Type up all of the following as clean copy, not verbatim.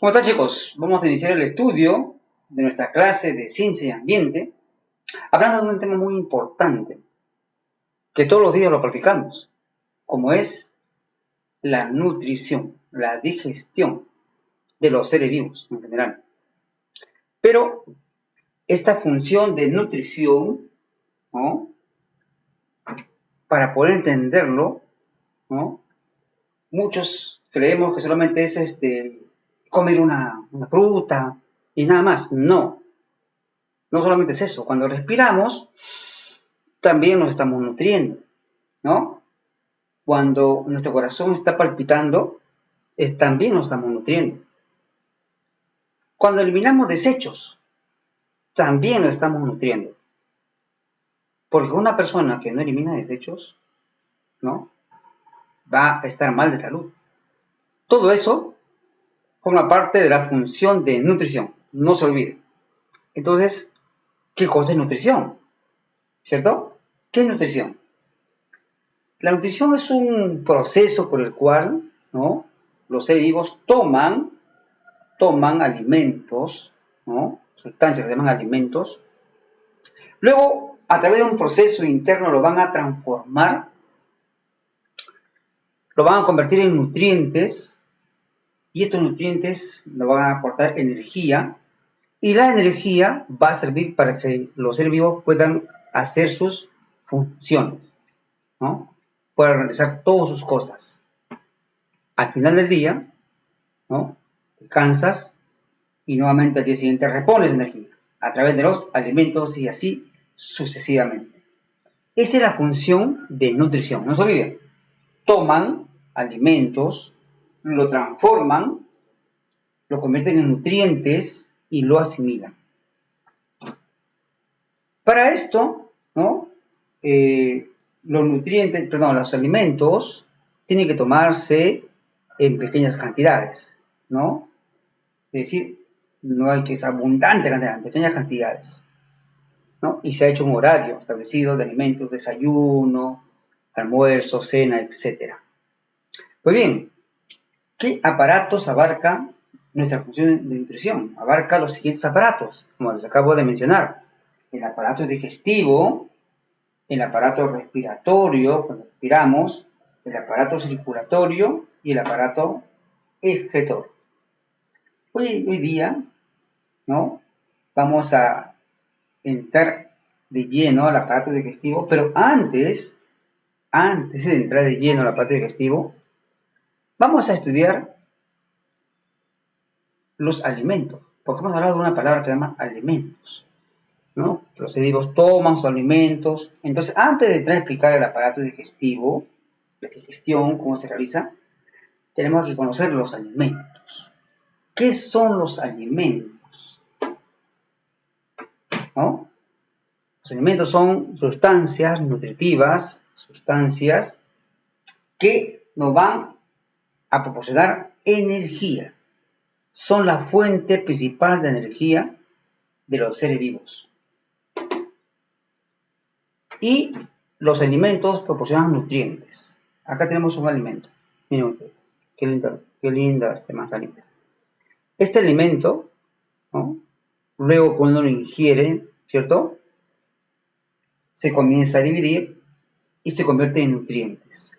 ¿Cómo están, chicos? Vamos a iniciar el estudio de nuestra clase de Ciencia y Ambiente, hablando de un tema muy importante, que todos los días lo practicamos, como es la nutrición, la digestión de los seres vivos en general. Pero esta función de nutrición, ¿no?, para poder entenderlo, ¿no?, muchos creemos que solamente es comer una fruta y nada más. No solamente es eso. Cuando respiramos, también nos estamos nutriendo, ¿no? Cuando nuestro corazón está palpitando, también nos estamos nutriendo. Cuando eliminamos desechos, también nos estamos nutriendo. Porque una persona que no elimina desechos, ¿no?, va a estar mal de salud. Todo eso forma parte de la función de nutrición. No se olvide. Entonces, ¿qué cosa es nutrición? ¿Cierto? ¿Qué es nutrición? La nutrición es un proceso por el cual, ¿no?, los seres vivos toman alimentos, ¿no?, sustancias que se llaman alimentos. Luego, a través de un proceso interno, lo van a transformar, lo van a convertir en nutrientes, y estos nutrientes nos van a aportar energía, y la energía va a servir para que los seres vivos puedan hacer sus funciones, ¿no?, puedan realizar todas sus cosas. Al final del día, ¿no?, descansas y nuevamente al día siguiente repones energía a través de los alimentos y así sucesivamente. Esa es la función de nutrición. No se olviden. Toman alimentos, lo transforman, lo convierten en nutrientes y lo asimilan. Para esto, ¿no?, los alimentos tienen que tomarse en pequeñas cantidades, ¿no? Es decir, no hay que ser abundante cantidad, en pequeñas cantidades, ¿no? Y se ha hecho un horario establecido de alimentos, desayuno, almuerzo, cena, etc. Pues bien, ¿qué aparatos abarca nuestra función de nutrición? Abarca los siguientes aparatos, como les acabo de mencionar: el aparato digestivo, el aparato respiratorio, cuando respiramos, el aparato circulatorio y el aparato excretor. Hoy día, ¿no?, vamos a entrar de lleno al aparato digestivo, pero antes de entrar de lleno al aparato digestivo, vamos a estudiar los alimentos, porque hemos hablado de una palabra que se llama alimentos, ¿no? Los seres vivos toman sus alimentos. Entonces, antes de entrar a explicar el aparato digestivo, la digestión, cómo se realiza, tenemos que conocer los alimentos. ¿Qué son los alimentos? ¿No? Los alimentos son sustancias nutritivas, sustancias que nos van a proporcionar energía. Son la fuente principal de energía de los seres vivos. Y los alimentos proporcionan nutrientes. Acá tenemos un alimento. Miren ustedes, qué linda manzanita. Este alimento, ¿no?, luego cuando uno lo ingiere, ¿cierto?, se comienza a dividir y se convierte en nutrientes.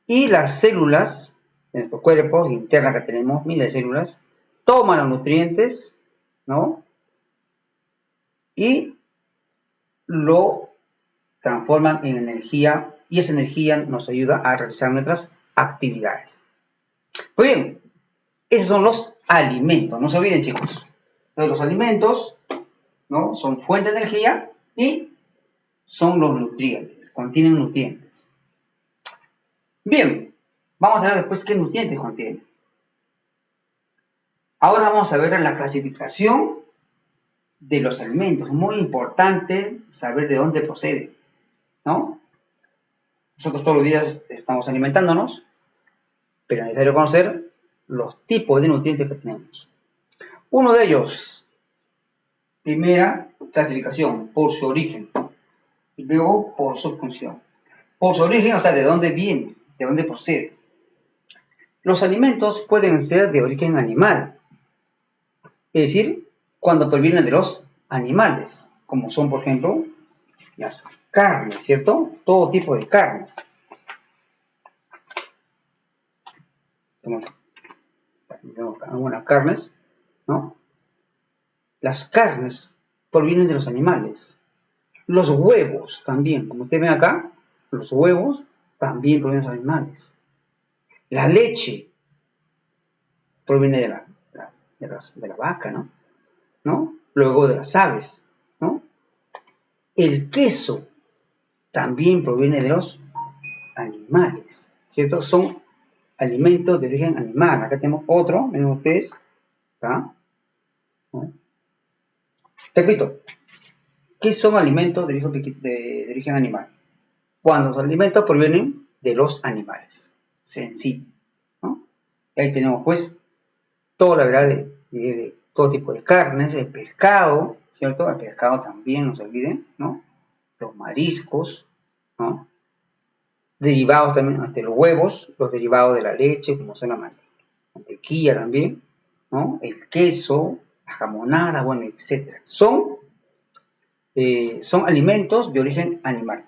Y las células de nuestro cuerpo, internas que tenemos, miles de células, toman los nutrientes, ¿no?, y lo transforman en energía, y esa energía nos ayuda a realizar nuestras actividades. Pues bien, esos son los alimentos. No se olviden, chicos. Los alimentos, ¿no?, son fuente de energía y son los nutrientes, contienen nutrientes. Bien, vamos a ver después qué nutrientes contienen. Ahora vamos a ver la clasificación de los alimentos. Es muy importante saber de dónde procede, ¿no? Nosotros todos los días estamos alimentándonos, pero es necesario conocer los tipos de nutrientes que tenemos. Uno de ellos, primera clasificación, por su origen, y luego por su función. Por su origen, o sea, de dónde viene, de dónde procede. Los alimentos pueden ser de origen animal, Es decir, cuando provienen de los animales, como son, por ejemplo, las carnes, ¿cierto? Todo tipo de carnes. Tenemos algunas carnes, ¿no? Las carnes provienen de los animales. Los huevos también, como ustedes ven acá, los huevos también provienen de los animales. La leche proviene de la vaca, ¿no? Luego de las aves, ¿no? El queso también proviene de los animales, ¿cierto? Son alimentos de origen animal. Acá tenemos otro, miren ustedes, ¿tá? ¿No? Repito, ¿qué son alimentos de origen animal? Cuando los alimentos provienen de los animales, sencillo, ¿no? Ahí tenemos pues toda la variedad de todo tipo de carnes, el pescado, ¿cierto? El pescado también, no se olviden, ¿no? Los mariscos, ¿no? Derivados también, de los huevos, los derivados de la leche, como son la mantequilla también, ¿no? El queso, la jamonada, bueno, etc. Son alimentos de origen animal.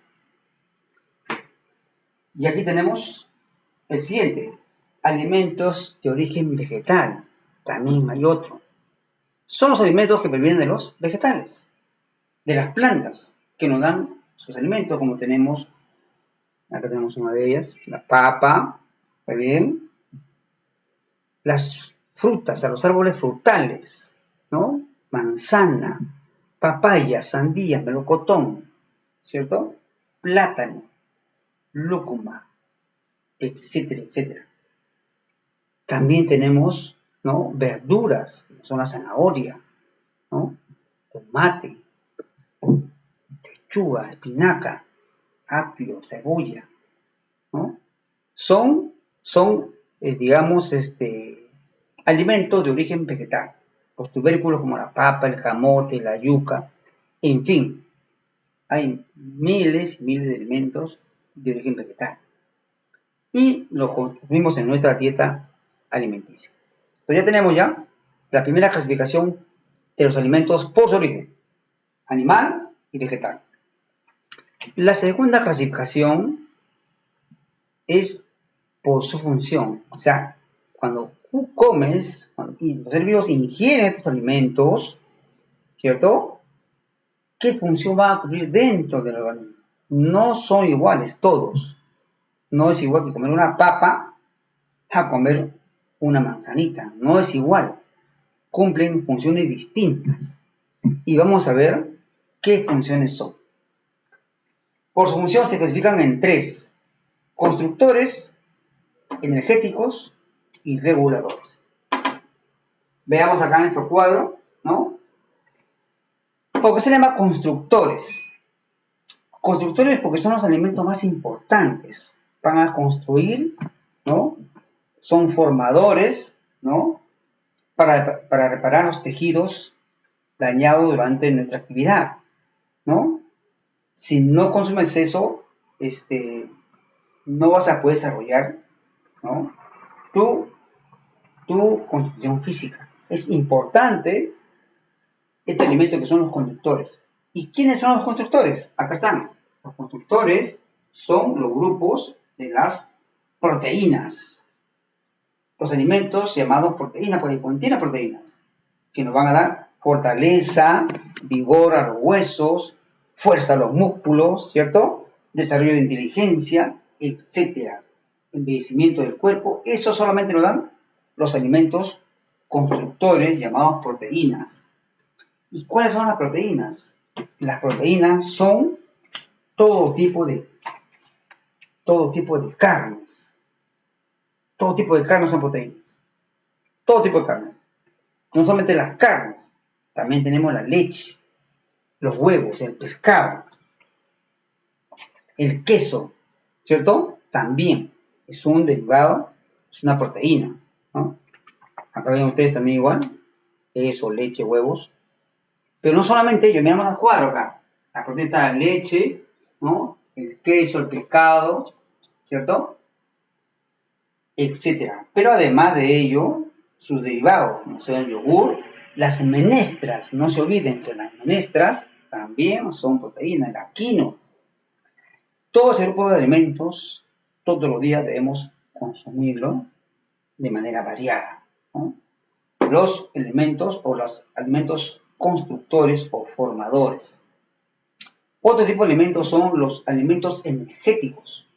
Y aquí tenemos el siguiente, alimentos de origen vegetal. También hay otro. Son los alimentos que provienen de los vegetales, de las plantas, que nos dan sus alimentos, como tenemos, acá tenemos una de ellas, la papa, ¿está bien? Las frutas, a los árboles frutales, ¿no? Manzana, papaya, sandía, melocotón, ¿cierto? Plátano, lúcuma, etcétera, etcétera. También tenemos, ¿no? Verduras, como son la zanahoria, ¿no? Tomate, lechuga, espinaca, apio, cebolla, ¿no? Son digamos, alimentos de origen vegetal. Los tubérculos como la papa, el camote, la yuca, en fin, hay miles y miles de alimentos de origen vegetal. Y lo consumimos en nuestra dieta alimenticia. Entonces ya tenemos ya la primera clasificación de los alimentos por su origen, animal y vegetal. La segunda clasificación es por su función. O sea, cuando tú comes, cuando los seres vivos ingieren estos alimentos, ¿cierto? ¿Qué función va a cumplir dentro del organismo? No son iguales todos. No es igual que comer una papa a comer una manzanita. No es igual. Cumplen funciones distintas. Y vamos a ver qué funciones son. Por su función se clasifican en tres: constructores, energéticos y reguladores. Veamos acá en nuestro cuadro, ¿no? ¿Por qué se llama constructores? Constructores porque son los alimentos más importantes. Van a construir, ¿no? Son formadores, ¿no? Para reparar los tejidos dañados durante nuestra actividad, ¿no? Si no consumes eso, no vas a poder desarrollar, ¿no? tu constitución física. Es importante este alimento que son los conductores. ¿Y quiénes son los constructores? Acá están. Los constructores son los grupos de las proteínas. Los alimentos llamados proteínas, porque contienen proteínas, que nos van a dar fortaleza, vigor a los huesos, fuerza a los músculos, ¿cierto? Desarrollo de inteligencia, etc. Envejecimiento del cuerpo. Eso solamente nos dan los alimentos constructores llamados proteínas. ¿Y cuáles son las proteínas? Las proteínas son todo tipo de carnes. Todo tipo de carnes son proteínas. Todo tipo de carnes. No solamente las carnes, también tenemos la leche, los huevos, el pescado, el queso, ¿cierto? También es un derivado, es una proteína, ¿no? Acá ven ustedes también igual, queso, leche, huevos. Pero no solamente ello, miramos al cuadro acá. La proteína, la leche, ¿no? El queso, el pescado, ¿cierto? Etcétera. Pero además de ello, sus derivados, como sea el yogur, Las menestras, no se olviden que las menestras también son proteínas, el quinoa. Todo ese grupo de alimentos, todos los días debemos consumirlo de manera variada, ¿no? Los elementos o los alimentos constructores o formadores. Otro tipo de alimentos son los alimentos energéticos.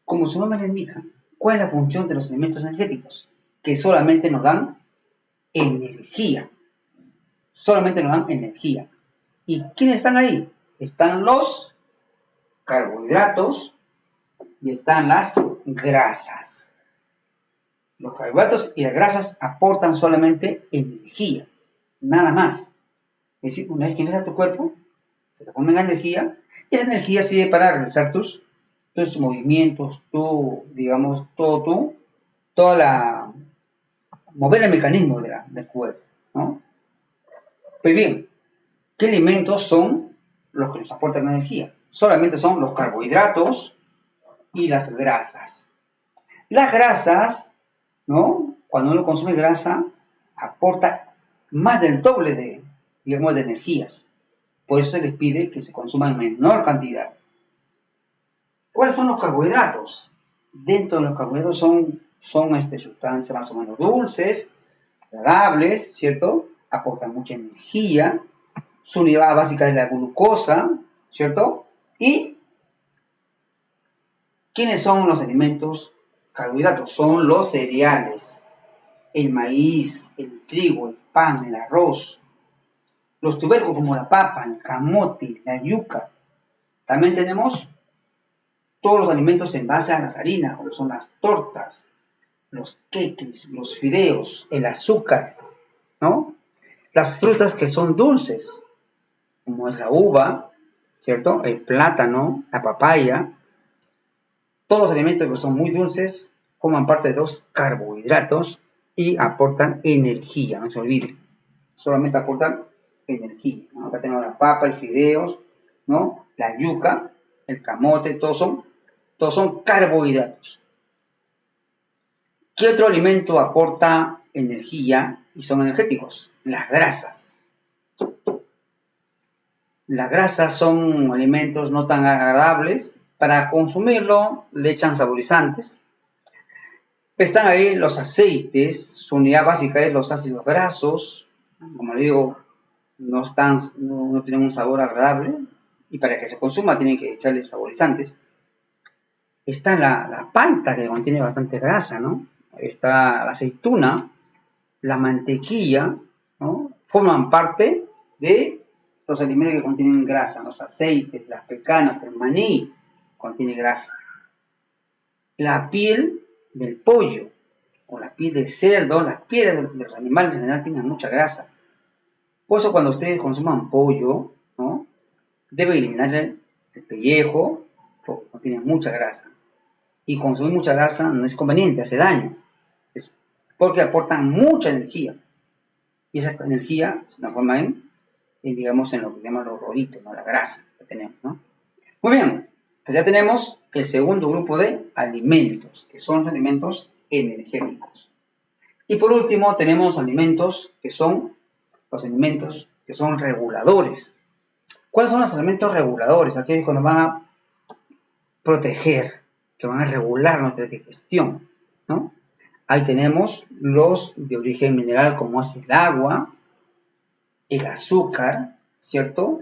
Como su nombre le indica, ¿cuál es la función de los alimentos energéticos? Que solamente nos dan energía. Solamente nos dan energía. ¿Y quiénes están ahí? Están los carbohidratos y están las grasas. Los carbohidratos y las grasas aportan solamente energía, nada más. Es decir, una vez que ingresas a tu cuerpo, se te pone energía, y esa energía sirve para realizar tus movimientos, mover el mecanismo del cuerpo, ¿no? Pues bien, ¿qué alimentos son los que nos aportan energía? Solamente son los carbohidratos y las grasas. Las grasas, ¿no? Cuando uno consume grasa, aporta más del doble de energías. Por eso se les pide que se consuma en menor cantidad. ¿Cuáles son los carbohidratos? Dentro de los carbohidratos son sustancias más o menos dulces, agradables, ¿cierto? Aportan mucha energía. Su unidad básica es la glucosa, ¿cierto? ¿Y quiénes son los alimentos carbohidratos? Son los cereales, el maíz, el trigo, el pan, el arroz, los tubérculos como la papa, el camote, la yuca. También tenemos todos los alimentos en base a las harinas, como son las tortas, los queques, los fideos, el azúcar, ¿no? Las frutas que son dulces, como es la uva, ¿cierto? El plátano, la papaya. Todos los alimentos que son muy dulces forman parte de los carbohidratos y aportan energía, no se olviden. Solamente aportan energía, ¿no? Acá tenemos la papa, el fideos, ¿no? La yuca, el camote, todos son carbohidratos. ¿Qué otro alimento aporta energía y son energéticos? Las grasas. Las grasas son alimentos no tan agradables. Para consumirlo le echan saborizantes. Están ahí los aceites. Su unidad básica es los ácidos grasos. Como le digo, no tienen un sabor agradable. Y para que se consuma tienen que echarle saborizantes. Está la palta, que contiene bastante grasa, ¿no? Está la aceituna, la mantequilla, ¿no? Forman parte de los alimentos que contienen grasa, los aceites, las pecanas, el maní, contiene grasa. La piel del pollo, o la piel del cerdo, las pieles de los animales en general tienen mucha grasa. Por eso cuando ustedes consuman pollo, ¿no? Deben eliminar el pellejo, porque contiene mucha grasa. Y consumir mucha grasa no es conveniente, hace daño. Es porque aportan mucha energía. Y esa energía se transforma en lo que llaman los roditos, ¿no? La grasa que tenemos, ¿no? Muy bien, entonces ya tenemos el segundo grupo de alimentos, que son los alimentos energéticos. Y por último tenemos alimentos que son reguladores. ¿Cuáles son los alimentos reguladores? Aquellos que nos van a proteger, que van a regular nuestra digestión, ¿no? Ahí tenemos los de origen mineral, como es el agua, el azúcar, ¿cierto?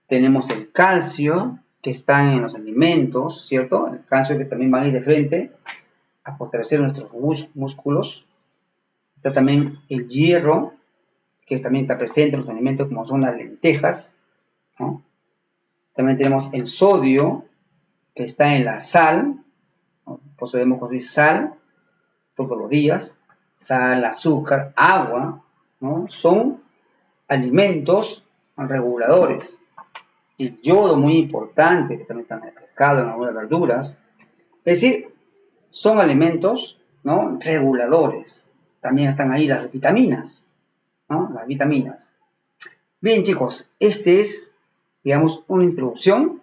Tenemos el calcio, que está en los alimentos, ¿cierto? El calcio que también va a ir de frente a fortalecer nuestros músculos. Está también el hierro, que también está presente en los alimentos, como son las lentejas, ¿no? También tenemos el sodio, que está en la sal, ¿no? Podemos consumir sal todos los días, sal, azúcar, agua, ¿no? Son alimentos reguladores. El yodo, muy importante, que también está en el pescado, en algunas verduras. Es decir, son alimentos, ¿no? Reguladores. También están ahí las vitaminas, ¿no? Las vitaminas. Bien, chicos, este es, digamos, una introducción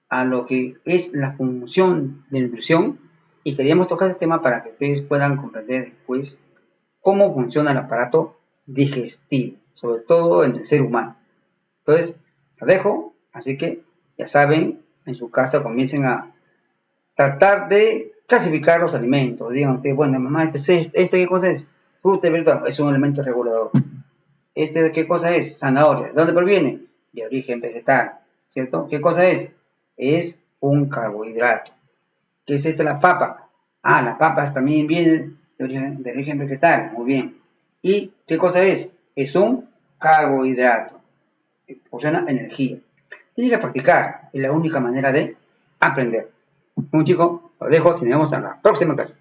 a lo que es la función de nutrición y queríamos tocar este tema para que ustedes puedan comprender después cómo funciona el aparato digestivo, sobre todo en el ser humano. Entonces, lo dejo, así que ya saben, en su casa comiencen a tratar de clasificar los alimentos. Digan que, bueno, mamá, ¿este qué cosa es? Fruta y verdura, es un elemento regulador. ¿Este qué cosa es? Zanahoria. ¿De dónde proviene? De origen vegetal, ¿cierto? ¿Qué cosa es? Es un carbohidrato. ¿Qué es esta la papa? Ah, las papas también vienen de origen vegetal, muy bien. ¿Y qué cosa es? Es un carbohidrato. Proporciona energía. Tiene que practicar, es la única manera de aprender. Un chico, lo dejo, si nos vemos en la próxima clase.